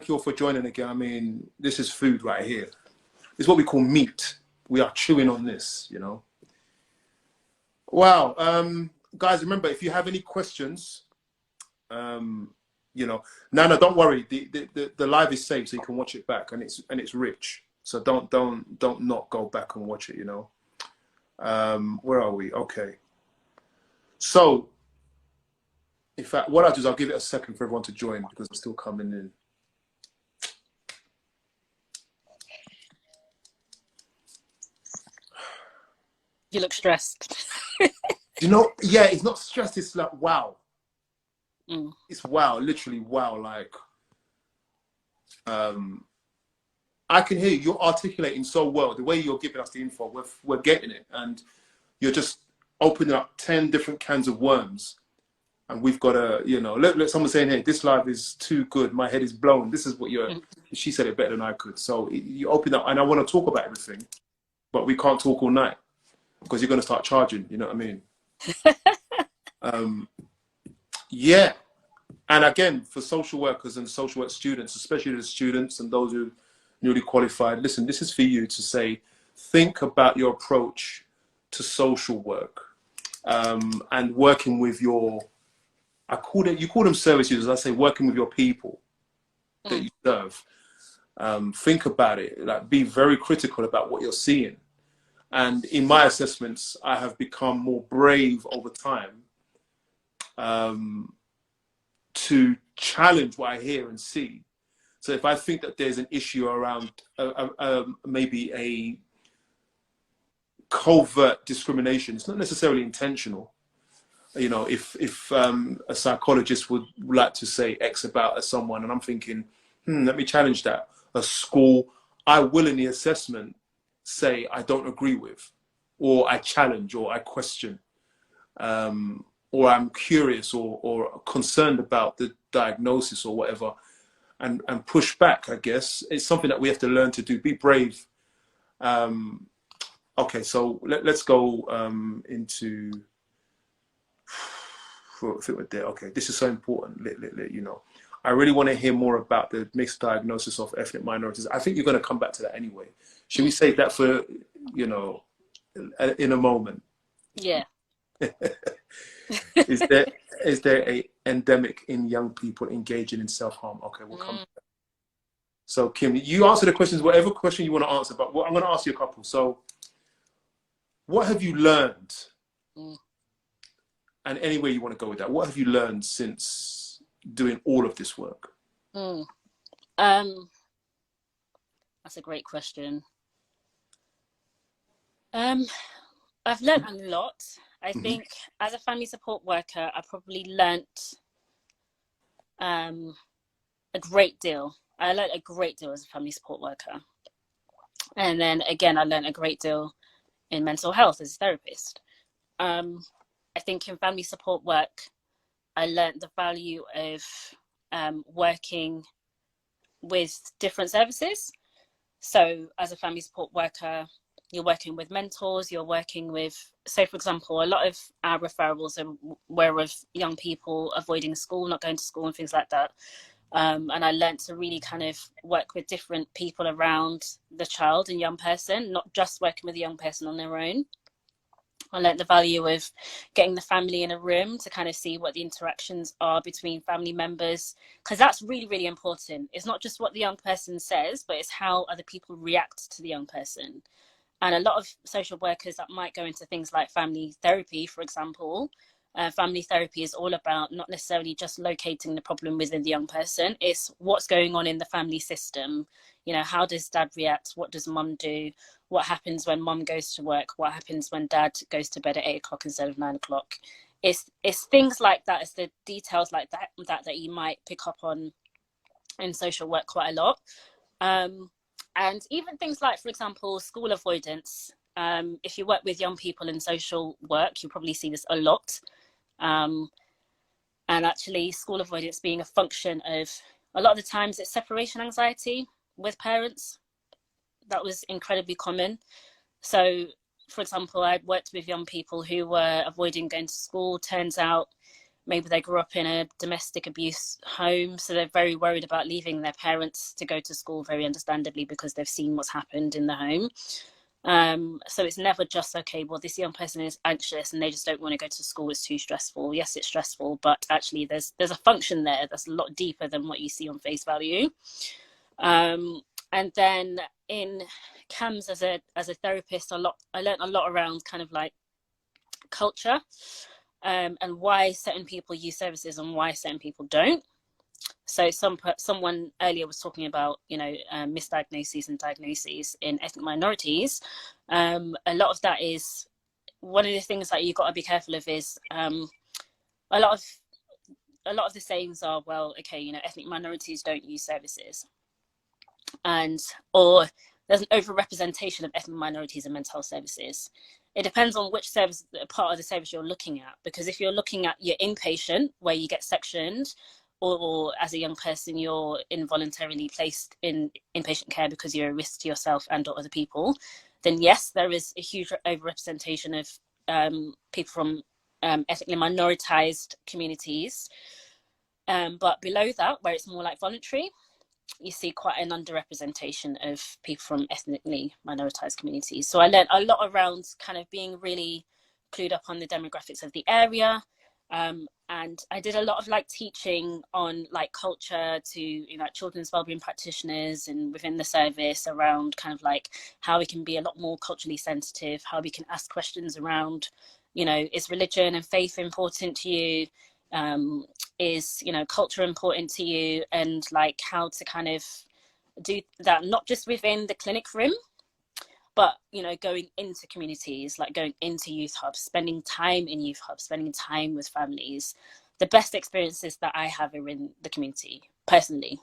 thank you all for joining again. I mean, this is food right here. It's what we call meat. We are chewing on this, you know. Wow. Guys, remember, if you have any questions, you know, Nana, don't worry. The live is safe, so you can watch it back, and it's rich. So don't not go back and watch it, you know. Where are we? Okay. So, in fact, what I'll do is I'll give it a second for everyone to join because they're still coming in. You look stressed. You know, yeah, it's not stressed. It's like, wow. Mm. It's wow, literally wow. Like, I can hear you. You're articulating so well. The way you're giving us the info, we're getting it. And you're just opening up 10 different cans of worms. And we've got to, you know, let someone saying, hey, this live is too good. My head is blown. This is what she said it better than I could. So you open up, and I want to talk about everything, but we can't talk all night because you're going to start charging. You know what I mean? Yeah. And again, for social workers and social work students, especially the students and those who are newly qualified, listen, this is for you to say, think about your approach to social work and working with your, you call them service users, I say working with your people that you serve. Think about it, like be very critical about what you're seeing. And in my assessments, I have become more brave over time to challenge what I hear and see. So if I think that there's an issue around maybe a covert discrimination, it's not necessarily intentional. You know, if a psychologist would like to say X about someone, and I'm thinking, let me challenge that. A school, I will in the assessment say I don't agree with, or I challenge, or I question, or I'm curious or concerned about the diagnosis or whatever, and push back, I guess. It's something that we have to learn to do, be brave. Okay, so let's go into, I think we're there. Okay, this is so important, you know. I really want to hear more about the mixed diagnosis of ethnic minorities. I think you're going to come back to that anyway. Should we save that for, you know, in a moment? Yeah. Is there a endemic in young people engaging in self-harm? Okay, we'll come back. So Kim, you answer the questions, whatever question you want to answer, but I'm going to ask you a couple. So what have you learned? And any way you want to go with that, what have you learned since doing all of this work? That's a great question. I've learned a lot. I think as a family support worker, I probably learnt a great deal. I learned a great deal as a family support worker. And then again, I learned a great deal in mental health as a therapist. I think in family support work, I learned the value of working with different services. So as a family support worker, you're working with mentors, you're working with, so for example, a lot of our referrals were of young people avoiding school, not going to school and things like that. And I learned to really kind of work with different people around the child and young person, not just working with the young person on their own. I learned the value of getting the family in a room to kind of see what the interactions are between family members, because that's really, really important. It's not just what the young person says, but it's how other people react to the young person. And a lot of social workers that might go into things like family therapy, for example, family therapy is all about not necessarily just locating the problem within the young person. It's what's going on in the family system. You know, how does dad react? What does mum do? What happens when mum goes to work? What happens when dad goes to bed at 8 o'clock instead of 9 o'clock? It's things like that. It's the details like that you might pick up on in social work quite a lot. And even things like, for example, school avoidance. If you work with young people in social work, you'll probably see this a lot. And actually school avoidance being a function of, a lot of the times it's separation anxiety with parents. That was incredibly common. So, for example, I worked with young people who were avoiding going to school. Turns out maybe they grew up in a domestic abuse home, so they're very worried about leaving their parents to go to school, very understandably, because they've seen what's happened in the home. So it's never just, okay, well, this young person is anxious and they just don't want to go to school, it's too stressful. Yes, it's stressful, but actually there's a function there that's a lot deeper than what you see on face value. And then in CAMHS as a therapist, I learned a lot around kind of like culture, and why certain people use services and why certain people don't. So someone earlier was talking about, misdiagnoses and diagnoses in ethnic minorities. A lot of that is, one of the things that you've got to be careful of is, a lot of the sayings are, well, okay, ethnic minorities don't use services, or there's an overrepresentation of ethnic minorities in mental health services. It depends on which service, part of the service you're looking at, because if you're looking at your inpatient, where you get sectioned, or as a young person you're involuntarily placed in inpatient care because you're a risk to yourself and or other people, then yes, there is a huge overrepresentation of people from ethnically minoritized communities. But below that, where it's more like voluntary, you see quite an underrepresentation of people from ethnically minoritized communities. So I learned a lot around kind of being really clued up on the demographics of the area. And I did a lot of like teaching on like culture to children's wellbeing practitioners and within the service around kind of like how we can be a lot more culturally sensitive, how we can ask questions around, is religion and faith important to you? Is culture important to you? And like how to kind of do that, not just within the clinic room, but going into communities, like going into youth hubs, spending time in youth hubs, spending time with families. The best experiences that I have are in the community personally.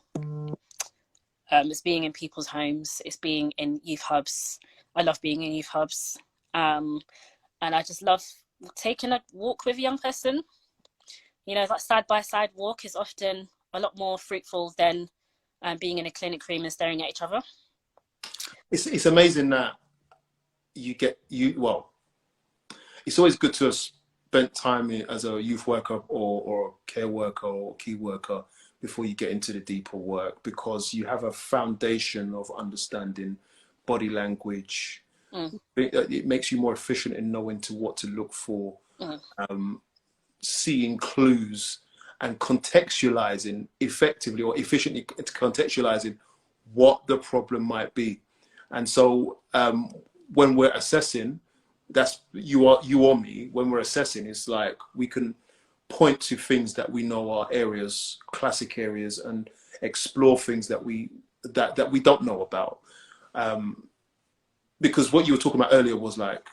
It's being in people's homes, it's being in youth hubs. I love being in youth hubs, and I just love taking a walk with a young person. That side by side walk is often a lot more fruitful than being in a clinic room and staring at each other. It's amazing that it's always good to have spent time as a youth worker or care worker or key worker before you get into the deeper work, because you have a foundation of understanding body language. It makes you more efficient in knowing what to look for, seeing clues and contextualizing effectively or efficiently contextualizing what the problem might be. And so when we're assessing, that's you or me, when we're assessing, it's like we can point to things that we know are areas, classic areas, and explore things that we don't know about. Because what you were talking about earlier was like,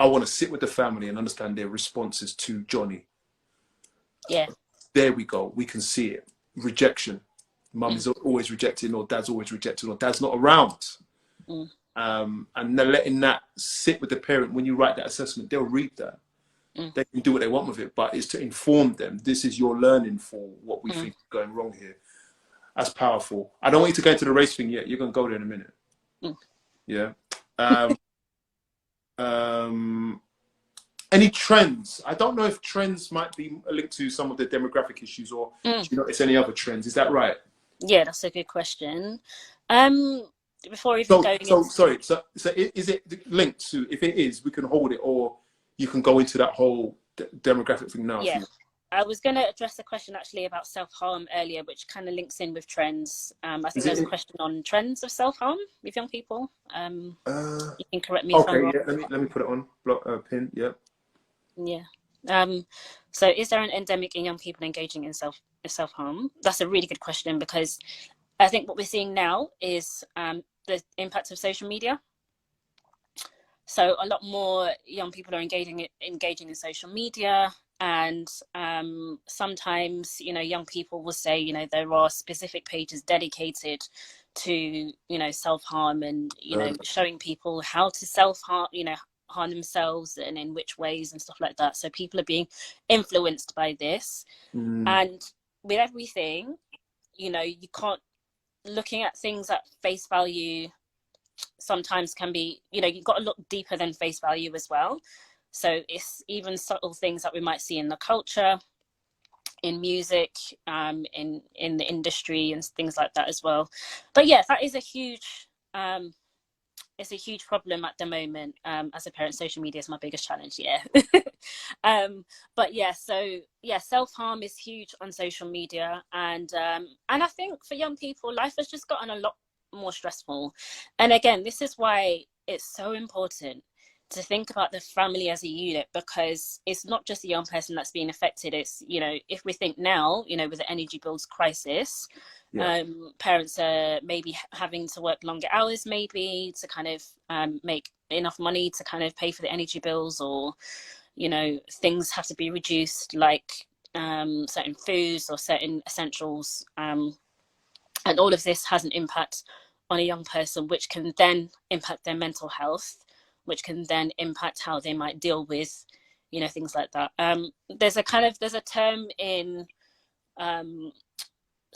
I want to sit with the family and understand their responses to Johnny. Yeah. There we go. We can see it. Rejection. Mum is always rejecting, or dad's always rejecting, or dad's not around. And then letting that sit with the parent. When you write that assessment, they'll read that. They can do what they want with it, but it's to inform them. This is your learning for what we think is going wrong here. That's powerful. I don't want you to go into the race thing yet. You're going to go there in a minute. Yeah. Any trends? I don't know if trends might be linked to some of the demographic issues, or do you notice any other trends? Is that right? Yeah, that's a good question. Before even going into... Sorry. So is it linked to? If it is, we can hold it, or you can go into that whole demographic thing now. Yeah, I was going to address the question actually about self-harm earlier, which kind of links in with trends. I think there's a question on trends of self-harm with young people. You can correct me if I'm wrong. Okay, yeah. Let me put it on pin. Yeah. Yeah. So is there an endemic in young people engaging in self-harm? That's a really good question, because I think what we're seeing now is the impact of social media. So a lot more young people are engaging in social media, and sometimes young people will say there are specific pages dedicated to self-harm, and showing people how to self-harm, harm themselves and in which ways and stuff like that. So people are being influenced by this, and with everything, you can't, looking at things at face value sometimes can be, you've got to look deeper than face value as well. So it's even subtle things that we might see in the culture, in music, in the industry and things like that as well. But yeah, that is a huge it's a huge problem at the moment. As a parent, social media is my biggest challenge. Yeah. But yeah, so yeah, self-harm is huge on social media, and I think for young people, life has just gotten a lot more stressful. And again, this is why it's so important to think about the family as a unit, because it's not just the young person that's being affected. It's, you know, if we think now, you know, with the energy bills crisis, Yeah. parents are maybe having to work longer hours, maybe to kind of make enough money to kind of pay for the energy bills, or, you know, things have to be reduced, like certain foods or certain essentials. And all of this has an impact on a young person, which can then impact their mental health, which can then impact how they might deal with, you know, things like that. There's a term in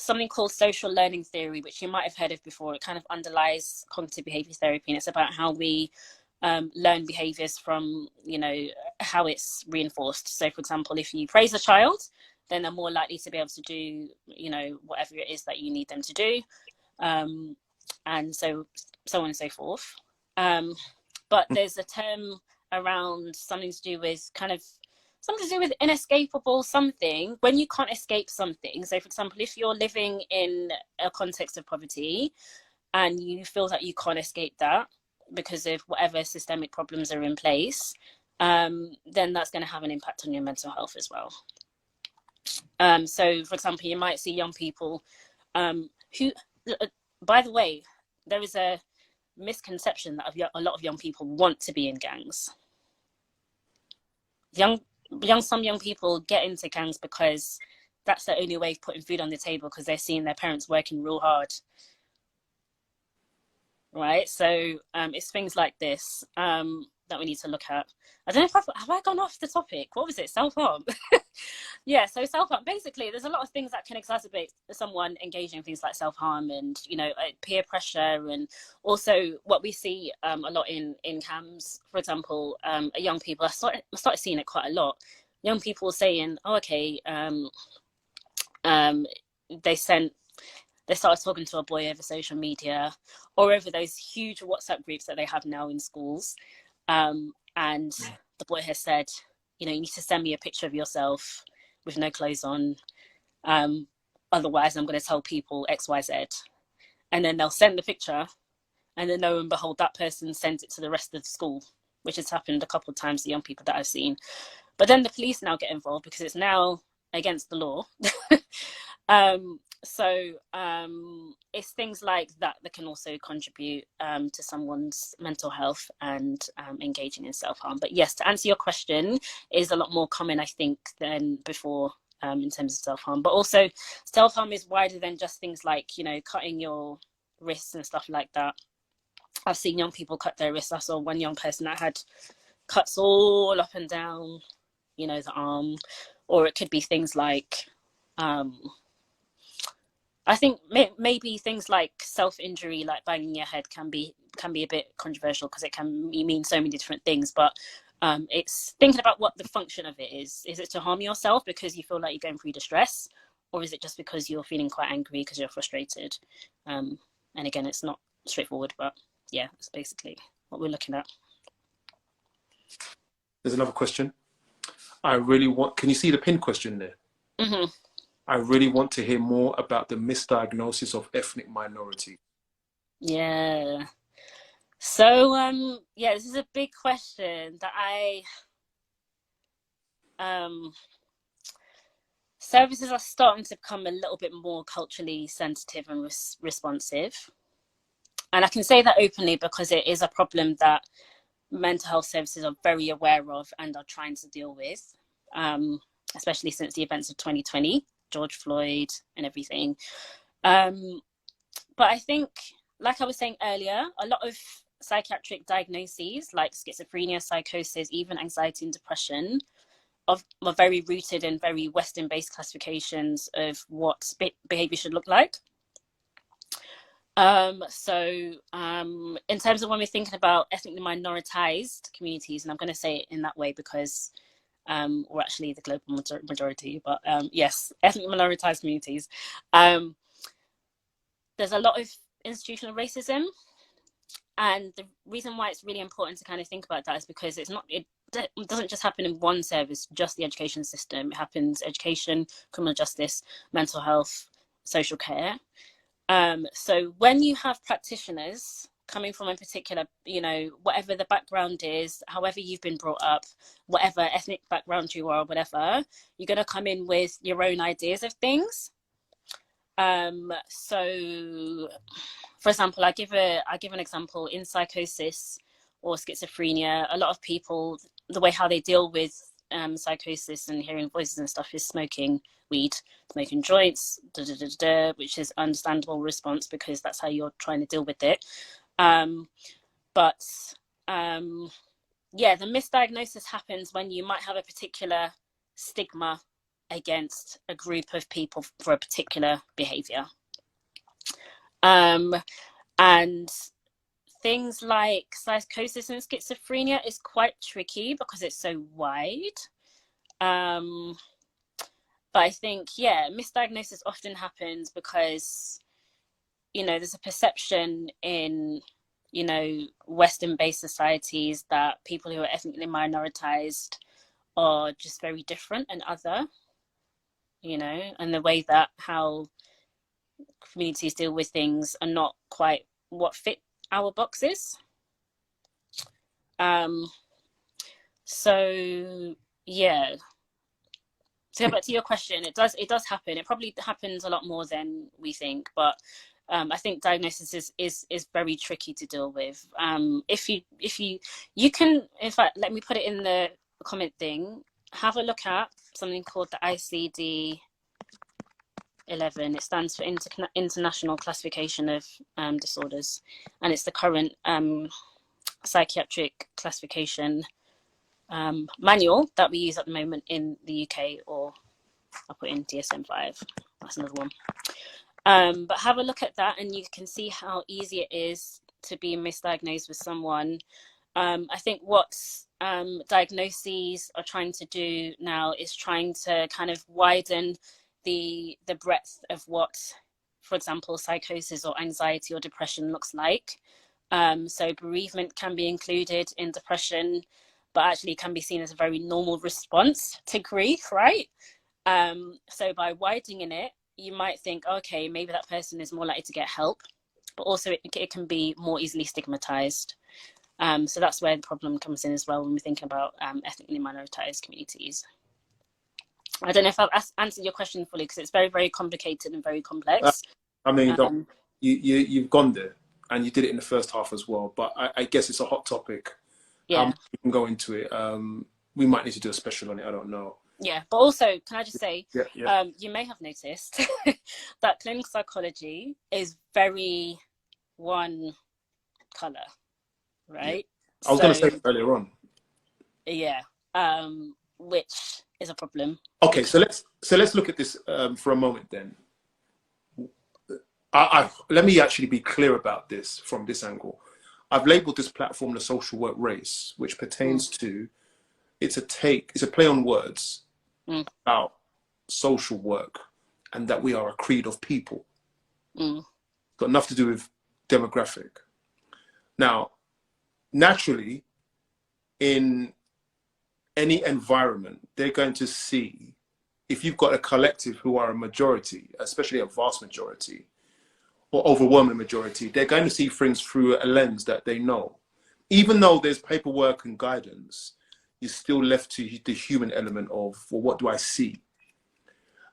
something called social learning theory, which you might have heard of before. It kind of underlies cognitive behavior therapy, and it's about how we learn behaviors from, you know, how it's reinforced. So, for example, if you praise a child, then they're more likely to be able to do, you know, whatever it is that you need them to do, and so on and so forth. But there's a term around something to do with inescapable something, when you can't escape something. So, for example, if you're living in a context of poverty and you feel that you can't escape that because of whatever systemic problems are in place, then that's going to have an impact on your mental health as well. So, for example, you might see young people who, by the way, there is a misconception that a lot of young people want to be in gangs. Some young people get into gangs because that's the only way of putting food on the table, because they're seeing their parents working real hard. Right? So it's things like this that we need to look at. I don't know if have I gone off the topic? What was it? Self-harm? Yeah, so self-harm, basically, there's a lot of things that can exacerbate someone engaging in things like self-harm, and, you know, peer pressure, and also what we see a lot in CAMHS, for example, young people, I started seeing it quite a lot. Young people saying, oh, okay, they started talking to a boy over social media or over those huge WhatsApp groups that they have now in schools. And the boy has said, you know, you need to send me a picture of yourself with no clothes on. Otherwise, I'm going to tell people X, Y, Z. And then they'll send the picture, and then lo and behold, that person sends it to the rest of the school, which has happened a couple of times to young people that I've seen. But then the police now get involved because it's now against the law. So it's things like that that can also contribute to someone's mental health and engaging in self-harm. But yes, to answer your question, it is a lot more common, I think, than before in terms of self-harm. But also self-harm is wider than just things like, you know, cutting your wrists and stuff like that. I've seen young people cut their wrists. I saw one young person that had cuts all up and down, you know, the arm. Or it could be things like I think maybe things like self-injury, like banging your head, can be a bit controversial because it can mean so many different things. But it's thinking about what the function of it is. Is it to harm yourself because you feel like you're going through distress, or is it just because you're feeling quite angry because you're frustrated? And again, it's not straightforward, but yeah, it's basically what we're looking at. There's another question. Can you see the pin question there? Mm-hmm. I really want to hear more about the misdiagnosis of ethnic minority. Yeah. So, yeah, this is a big question that services are starting to become a little bit more culturally sensitive and responsive. And I can say that openly because it is a problem that mental health services are very aware of and are trying to deal with, especially since the events of 2020, George Floyd and everything. But I think, like I was saying earlier, a lot of psychiatric diagnoses like schizophrenia, psychosis, even anxiety and depression are very rooted in very Western-based classifications of what behavior should look like. So in terms of when we're thinking about ethnically minoritized communities, and I'm going to say it in that way because or actually the global majority, but yes, ethnic minoritized communities. There's a lot of institutional racism, and the reason why it's really important to kind of think about that is because it doesn't just happen in one service, just the education system. It happens education, criminal justice, mental health, social care. So when you have practitioners coming from a particular, whatever the background is, however you've been brought up, whatever ethnic background you are, whatever, you're going to come in with your own ideas of things. So, for example, I give an example in psychosis or schizophrenia. A lot of people, the way how they deal with psychosis and hearing voices and stuff is smoking weed, smoking joints, which is understandable response because that's how you're trying to deal with it. But the misdiagnosis happens when you might have a particular stigma against a group of people for a particular behavior. And things like psychosis and schizophrenia is quite tricky because it's so wide. But I think, misdiagnosis often happens because, there's a perception in, Western-based societies that people who are ethnically minoritized are just very different and other, and the way that how communities deal with things are not quite what fit our boxes. So to go back to your question, it does happen. It probably happens a lot more than we think, but I think diagnosis is very tricky to deal with. If you can, in fact, let me put it in the comment thing. Have a look at something called the ICD-11. It stands for International Classification of Disorders, and it's the current psychiatric classification manual that we use at the moment in the UK, or I'll put in DSM-5. That's another one. But have a look at that and you can see how easy it is to be misdiagnosed with someone. I think what diagnoses are trying to do now is trying to kind of widen the breadth of what, for example, psychosis or anxiety or depression looks like. So bereavement can be included in depression, but actually can be seen as a very normal response to grief, right? So by widening it, you might think, okay, maybe that person is more likely to get help, but also it can be more easily stigmatized. So that's where the problem comes in as well when we think about ethnically minoritized communities. I don't know if I've answered your question fully because it's very, very complicated and very complex. I mean, you've gone there and you did it in the first half as well, but I guess it's a hot topic. Yeah. We can go into it. We might need to do a special on it. I don't know. Yeah, but also, can I just say, yeah. You may have noticed that clinical psychology is very one color, right? I was going to say it earlier on. Yeah, which is a problem. Okay, so let's look at this for a moment then. Let me actually be clear about this from this angle. I've labeled this platform the social work race, which pertains to, it's a play on words about social work and that we are a creed of people. Got nothing to do with demographic. Now, naturally, in any environment, they're going to see, if you've got a collective who are a majority, especially a vast majority, or overwhelming majority, they're going to see things through a lens that they know. Even though there's paperwork and guidance, you're still left to the human element of, well, what do I see?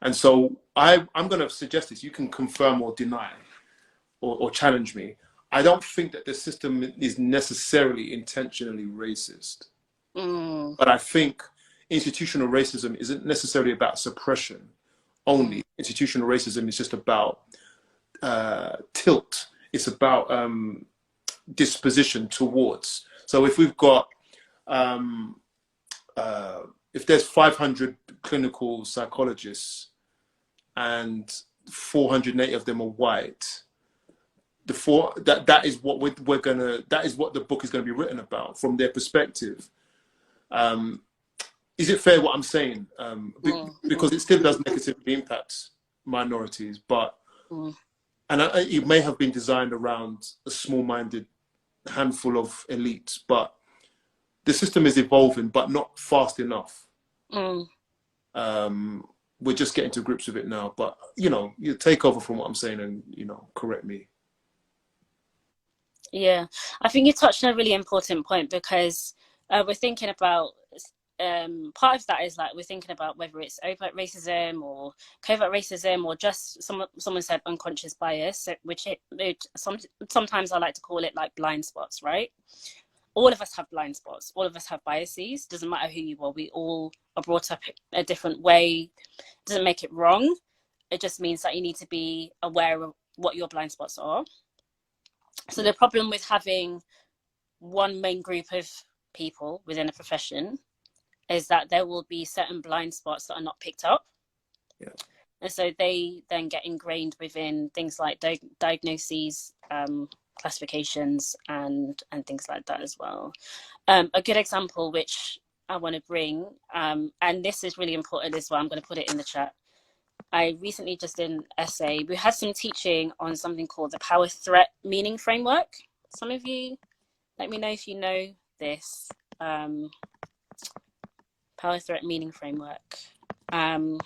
And so I'm going to suggest this. You can confirm or deny or challenge me. I don't think that the system is necessarily intentionally racist. But I think institutional racism isn't necessarily about suppression only. Institutional racism is just about tilt. It's about disposition towards. So if we've got, if there's 500 clinical psychologists and 480 of them are white, that is what that is what the book is going to be written about from their perspective. is it fair what I'm saying? Because it still does negatively impact minorities, but and it may have been designed around a small-minded handful of elites, but the system is evolving, but not fast enough. We're just getting to grips with it now, but you take over from what I'm saying and correct me. Yeah, I think you touched on a really important point, because we're thinking about part of that is like we're thinking about whether it's overt racism or covert racism, or just someone said unconscious bias, which sometimes I like to call it like blind spots, right? All of us have blind spots. All of us have biases. Doesn't matter who you are. We all are brought up a different way. Doesn't make it wrong. It just means that you need to be aware of what your blind spots are. So the problem with having one main group of people within a profession is that there will be certain blind spots that are not picked up. Yeah. And so they then get ingrained within things like diagnoses, classifications, and things like that as well. A good example which I want to bring, and this is really important as well, I'm going to put it in the chat. I recently just did an essay. We had some teaching on something called the power threat meaning framework. Some of you, let me know if you know this. Power threat meaning framework. And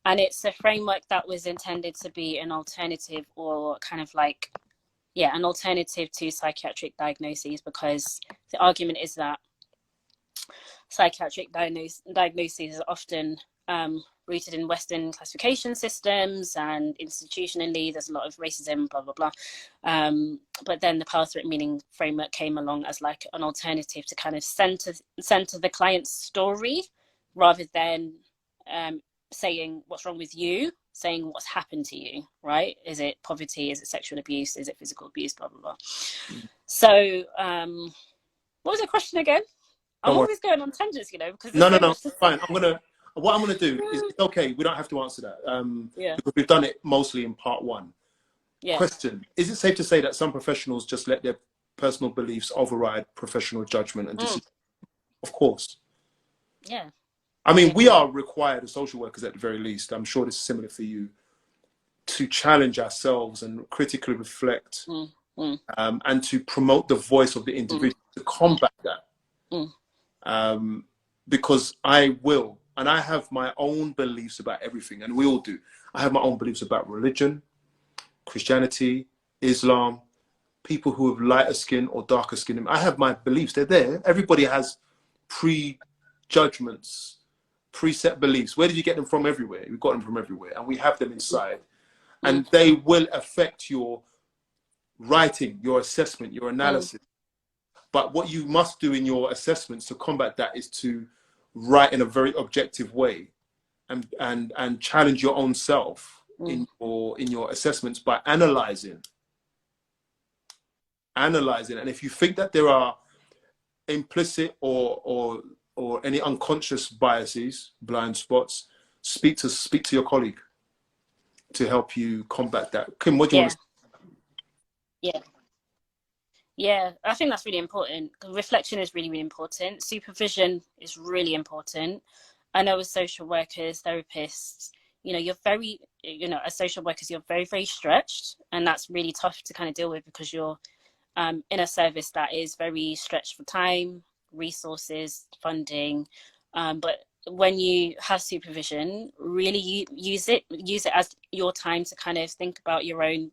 it's a framework that was intended to be an alternative, or kind of like, an alternative to psychiatric diagnoses, because the argument is that psychiatric diagnoses are often rooted in Western classification systems, and institutionally there's a lot of racism, blah, blah, blah. But then the power threat meaning framework came along as like an alternative to kind of center the client's story, rather than saying what's wrong with you, saying what's happened to you, right? Is it poverty? Is it sexual abuse? Is it physical abuse? Blah, blah, blah. So what was the question again? I'm always going on tangents, because no, fine. What I'm gonna do is, it's okay. We don't have to answer that because we've done it mostly in part one. Yeah. Question: is it safe to say that some professionals just let their personal beliefs override professional judgment and decision? Of course. Yeah. I mean, we are required as social workers, at the very least, I'm sure this is similar for you, to challenge ourselves and critically reflect and to promote the voice of the individual, to combat that. Because I will, and I have my own beliefs about everything, and we all do. I have my own beliefs about religion, Christianity, Islam, people who have lighter skin or darker skin. I have my beliefs, they're there. Everybody has prejudgments, preset beliefs. Where did you get them from? Everywhere. We've got them from everywhere, and we have them inside. And they will affect your writing, your assessment, your analysis. But what you must do in your assessments to combat that is to write in a very objective way, and challenge your own self in your assessments by analyzing. And if you think that there are implicit or any unconscious biases, blind spots, speak to your colleague to help you combat that. Kim, what do you want to say? Yeah, I think that's really important. Reflection is really, really important. Supervision is really important. I know as social workers, therapists, you're very, as social workers, you're very, very stretched. And that's really tough to kind of deal with, because you're in a service that is very stretched for time, resources, funding. But when you have supervision, really use it as your time to kind of think about your own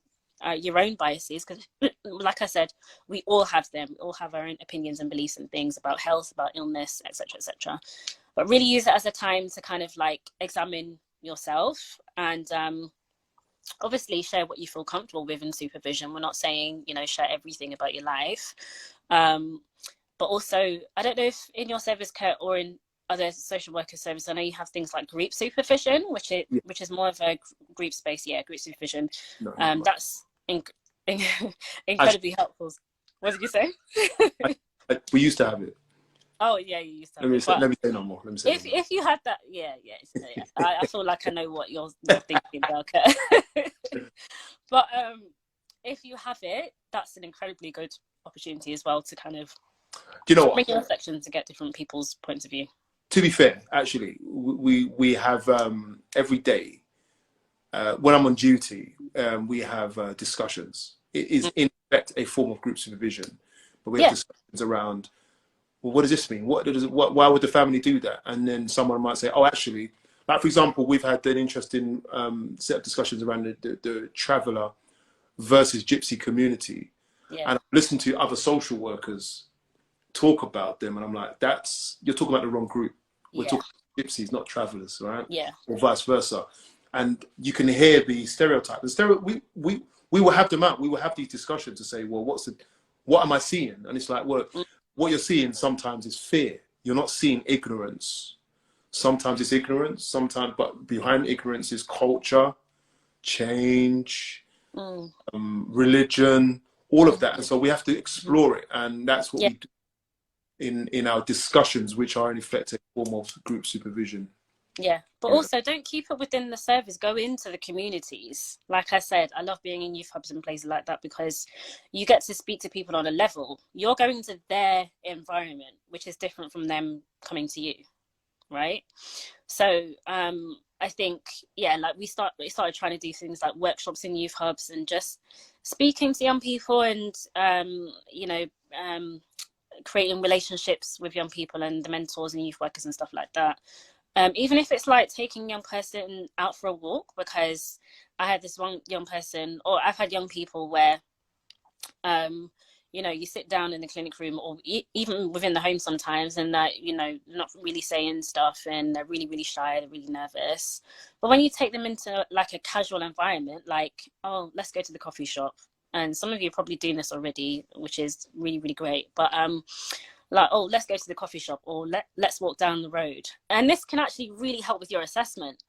biases, because like I said, we all have them. We all have our own opinions and beliefs and things about health, about illness, etc., etc. But really use it as a time to kind of like examine yourself, and obviously share what you feel comfortable with in supervision. We're not saying share everything about your life, but also, I don't know if in your service, Kurt, or in other social worker services, I know you have things like group supervision, which is more of a group space. Yeah, group supervision. That's incredibly helpful. What did you say? We used to have it. Oh yeah, you used to have let me say no more. If you had that, I feel like I know what you're thinking about, Kurt. But if you have it, that's an incredibly good opportunity as well to kind of bring your reflections to get different people's points of view. to be fair, actually, we have every day when I'm on duty, we have discussions. It is in effect a form of group supervision, but we have Yeah. discussions around, well, what does this mean? Why would the family do that? And then someone might say, oh, actually, like for example, we've had an interesting set of discussions around the traveller versus gypsy community. Yeah. And I've listened to other social workers talk about them, and I'm like, you're talking about the wrong group. We're Yeah. talking about gypsies, not travellers, right? Yeah. Or vice versa. And you can hear the stereotype. We will have them out. We will have these discussions to say, well, what am I seeing? And it's like, well, what you're seeing sometimes is fear. You're not seeing ignorance. Sometimes it's ignorance. Sometimes, but behind ignorance is culture, change, religion, all of that. And so we have to explore it, and that's what Yeah. we do in our discussions, which are in effect a form of group supervision. Yeah, but also don't keep it within the service. Go into the communities. Like I said, I love being in youth hubs and places like that because you get to speak to people on a level. You're going to their environment, which is different from them coming to you, right? So I think, yeah, like we started trying to do things like workshops in youth hubs and just speaking to young people and creating relationships with young people and the mentors and youth workers and stuff like that. Even if it's like taking a young person out for a walk, because I had this one young person, or I've had young people where, you sit down in the clinic room or even within the home sometimes and that, not really saying stuff and they're really, really shy, they're really nervous. But when you take them into like a casual environment, like, oh, let's go to the coffee shop. And some of you are probably doing this already, which is really, really great. But like, oh, let's go to the coffee shop or let's walk down the road. And this can actually really help with your assessment.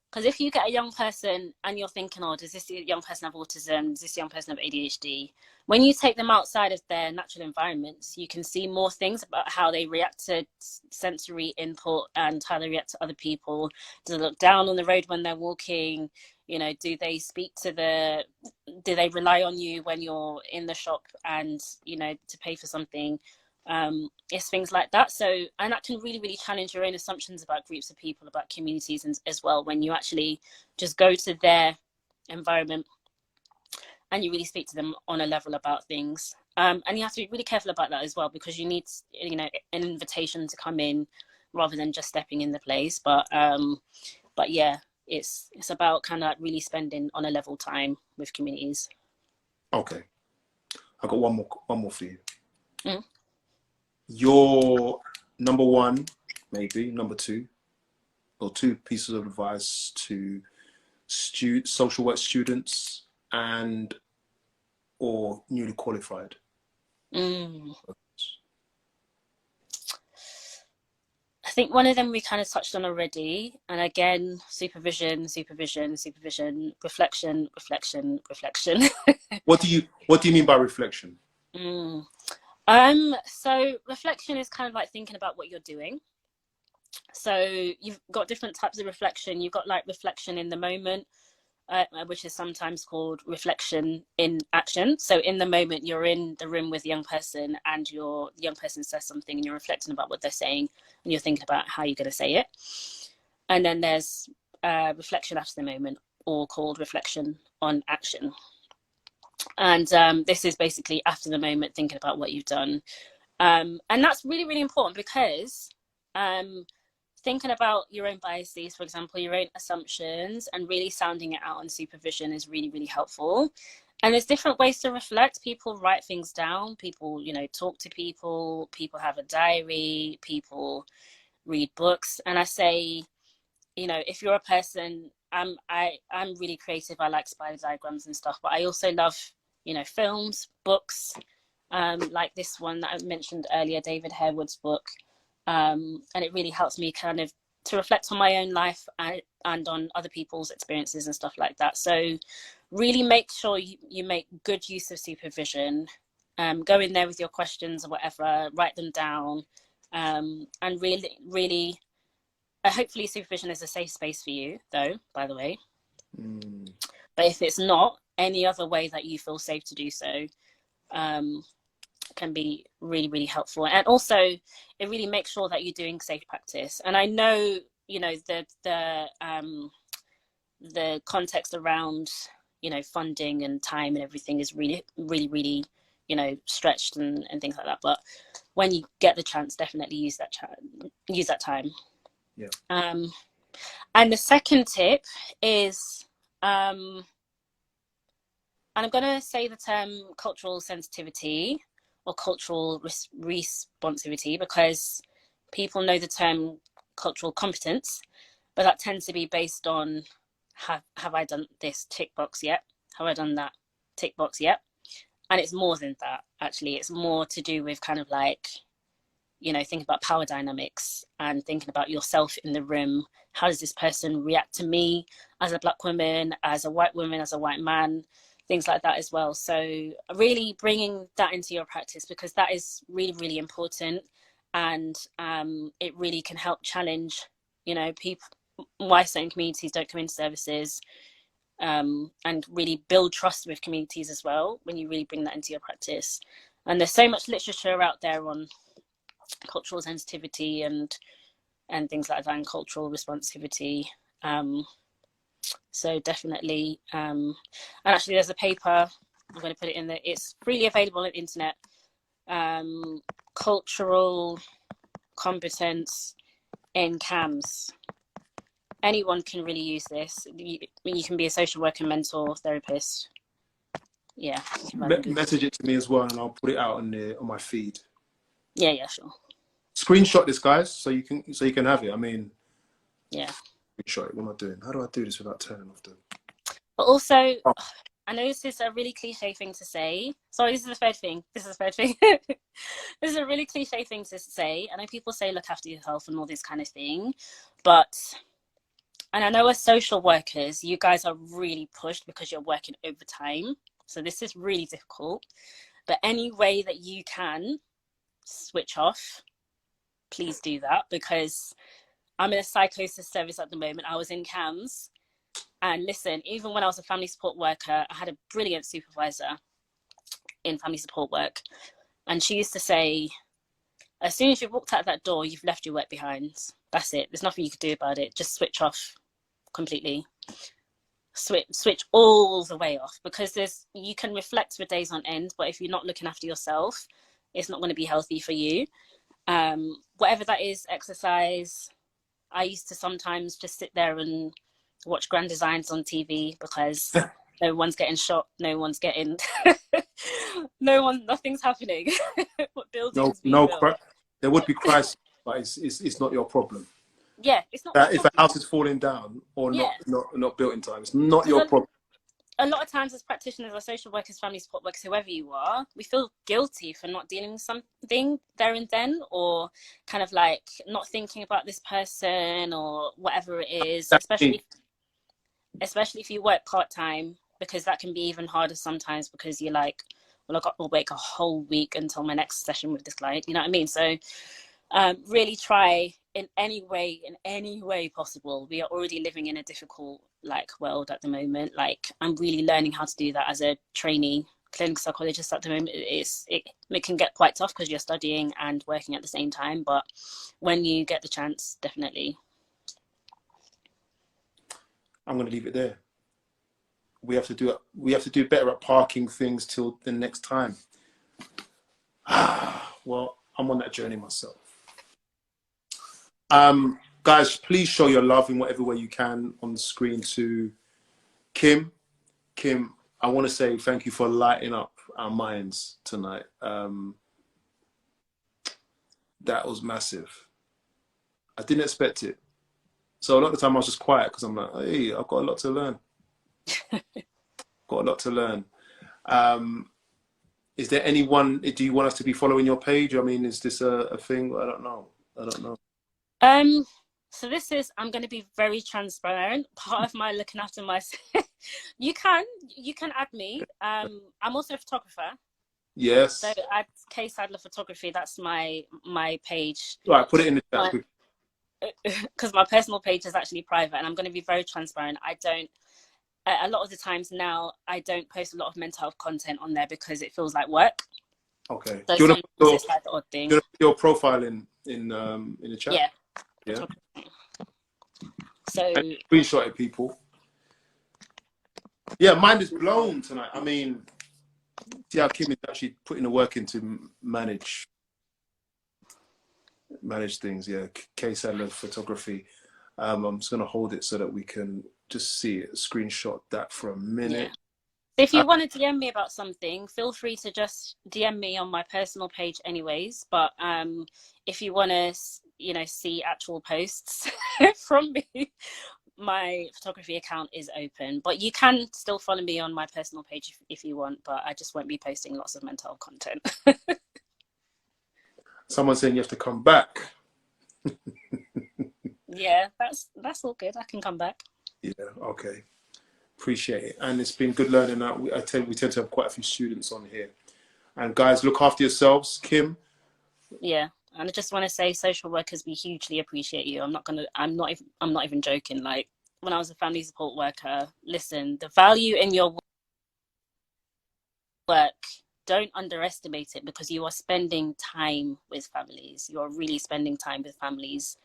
Because if you get a young person and you're thinking, oh, does this young person have autism? Does this young person have ADHD? When you take them outside of their natural environments, you can see more things about how they react to sensory input and how they react to other people. Do they look down on the road when they're walking? Do they do they rely on you when you're in the shop and, to pay for something? It's things like that. So, and that can really, really challenge your own assumptions about groups of people, about communities as well, when you actually just go to their environment and you really speak to them on a level about things. And you have to be really careful about that as well, because you need, an invitation to come in rather than just stepping in the place. But yeah, it's about kind of really spending on a level time with communities. Okay, I got one more for you. Mm. Your number one, maybe number two, or two pieces of advice to social work students and or newly qualified. I think one of them we kind of touched on already, and again, supervision, reflection. What do you mean by reflection? So reflection is kind of like thinking about what you're doing. So you've got different types of reflection. You've got like reflection in the moment, which is sometimes called reflection in action. So in the moment, you're in the room with a young person and the young person says something and you're reflecting about what they're saying and you're thinking about how you're going to say it. And then there's reflection after the moment, or called reflection on action. And this is basically after the moment, thinking about what you've done. And that's really, really important because thinking about your own biases, for example, your own assumptions, and really sounding it out on supervision is really, really helpful. And there's different ways to reflect. People write things down. People, talk to people. People have a diary. People read books. And I say, if you're a person, I'm really creative. I like spider diagrams and stuff, but I also love, films, books, like this one that I mentioned earlier, David Harewood's book. And it really helps me kind of to reflect on my own life and on other people's experiences and stuff like that. So really make sure you make good use of supervision. Go in there with your questions or whatever, write them down, and really, hopefully supervision is a safe space for you, though, by the way. But if it's not, any other way that you feel safe to do so, can be really, really helpful. And also it really makes sure that you're doing safe practice. And I know, you know, the context around, you know, funding and time and everything is really, really, really, you know, stretched and things like that. But when you get the chance, definitely use that time. Yeah. And the second tip is, and I'm going to say the term cultural sensitivity or cultural responsivity, because people know the term cultural competence, but that tends to be based on, have I done this tick box yet? Have I done that tick box yet? And it's more than that, actually. It's more to do with kind of like, you know, thinking about power dynamics and thinking about yourself in the room. How does this person react to me as a Black woman, as a white woman, as a white man, things like that as well. So really bringing that into your practice, because that is really, really important. And it really can help challenge, you know, people, why certain communities don't come into services, and really build trust with communities as well when you really bring that into your practice. And there's so much literature out there on cultural sensitivity and things like that, and cultural responsivity. So definitely, and actually there's a paper, I'm going to put it in there, it's freely available on the internet, cultural competence in CAMHS. Anyone can really use this. You can be a social worker, mentor, therapist. Yeah. Message it to me as well, and I'll put it out on my feed. Yeah, sure. Screenshot this, guys, so you can have it. I mean, yeah. Screenshot it. What am I doing? How do I do this without turning off the? But also, I know this is a really cliche thing to say. Sorry, this is the third thing. This is a really cliche thing to say. I know people say look after yourself and all this kind of thing, but, and I know as social workers, you guys are really pushed because you're working overtime. So this is really difficult. But any way that you can switch off, please do that, because I'm in a psychosis service at the moment. I was in CAMHS. And listen, even when I was a family support worker, I had a brilliant supervisor in family support work. And she used to say, as soon as you've walked out that door, you've left your work behind. That's it. There's nothing you could do about it. Just switch off completely. Switch all the way off, because you can reflect for days on end, but if you're not looking after yourself, it's not going to be healthy for you. Whatever that is, exercise. I used to sometimes just sit there and watch Grand Designs on TV, because no one's getting shot, no one's getting nothing's happening. What buildings there would be crisis, but it's not your problem. Yeah, it's not. If a house is falling down or not built in time, it's not your problem. A lot of times as practitioners or social workers, family support workers, whoever you are, we feel guilty for not dealing with something there and then, or kind of like not thinking about this person or whatever it is, especially if you work part-time, because that can be even harder sometimes, because you're like, well, I've got to wait a whole week until my next session with this client, you know what I mean? So really try in any way possible. We are already living in a difficult world at the moment. I'm really learning how to do that as a trainee clinical psychologist at the moment. It can get quite tough because you're studying and working at the same time, but when you get the chance, definitely. I'm going to leave it there. We have to do better at parking things till the next time. Well, I'm on that journey myself. Guys, please show your love in whatever way you can on the screen to Kim. Kim, I want to say thank you for lighting up our minds tonight. That was massive. I didn't expect it. So a lot of the time I was just quiet because I'm like, hey, I've got a lot to learn. Got a lot to learn. Is there anyone, do you want us to be following your page? I mean, is this a thing? I don't know. So this is, I'm going to be very transparent. Part of my looking after myself. You can add me. I'm also a photographer. Yes. So add K Sadler Photography. That's my page. Right, put it in the chat. Because my personal page is actually private, and I'm going to be very transparent. A lot of the times now, I don't post a lot of mental health content on there because it feels like work. Okay. So Do you want sometimes to it's like the odd do thing. you want to put your profile in the chat? Yeah. Yeah. So And screenshot it, people. Yeah, mind is blown tonight. I mean, see how Kim is actually putting the work in to manage things. Yeah, case and photography. I'm just gonna hold it so that we can just see it. Screenshot that for a yeah. minute. If you want to DM me about something, feel free to just DM me on my personal page anyways. But if you want to, see actual posts from me, my photography account is open. But you can still follow me on my personal page if you want, but I just won't be posting lots of mental health content. Someone saying you have to come back. Yeah, that's all good. I can come back. Yeah, okay. Appreciate it. And it's been good learning that. We tend to have quite a few students on here. And guys, look after yourselves. Kim? Yeah. And I just want to say, social workers, we hugely appreciate you. I'm not even joking. Like, when I was a family support worker, listen, the value in your work, don't underestimate it, because you are spending time with families. You are really spending time with families,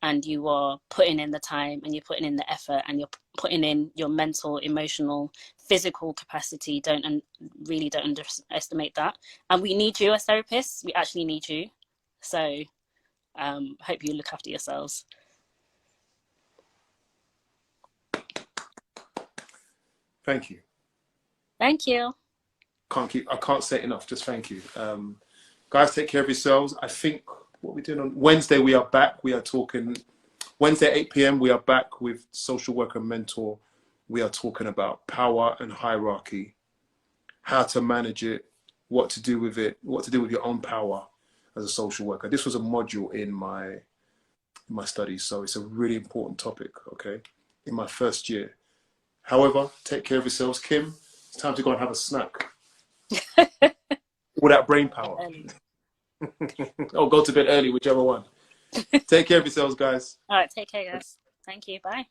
and you are putting in the time, and you're putting in the effort, and you're putting in your mental, emotional, physical capacity. Really don't underestimate that. And we need you as therapists. We actually need you. So hope you look after yourselves. Thank you. Thank you. I can't say it enough. Just thank you. Guys, take care of yourselves. I think what we're doing on Wednesday, we are back. We are talking Wednesday, 8 p.m. We are back with social worker mentor. We are talking about power and hierarchy, how to manage it, what to do with it, what to do with your own power as a social worker. This was a module in my studies, so it's a really important topic, okay, in my first year. However, take care of yourselves. Kim, it's time to go and have a snack. All that brain power. Or go to bed early, whichever one. Take care of yourselves, guys. All right, take care, guys. Thank you. Bye.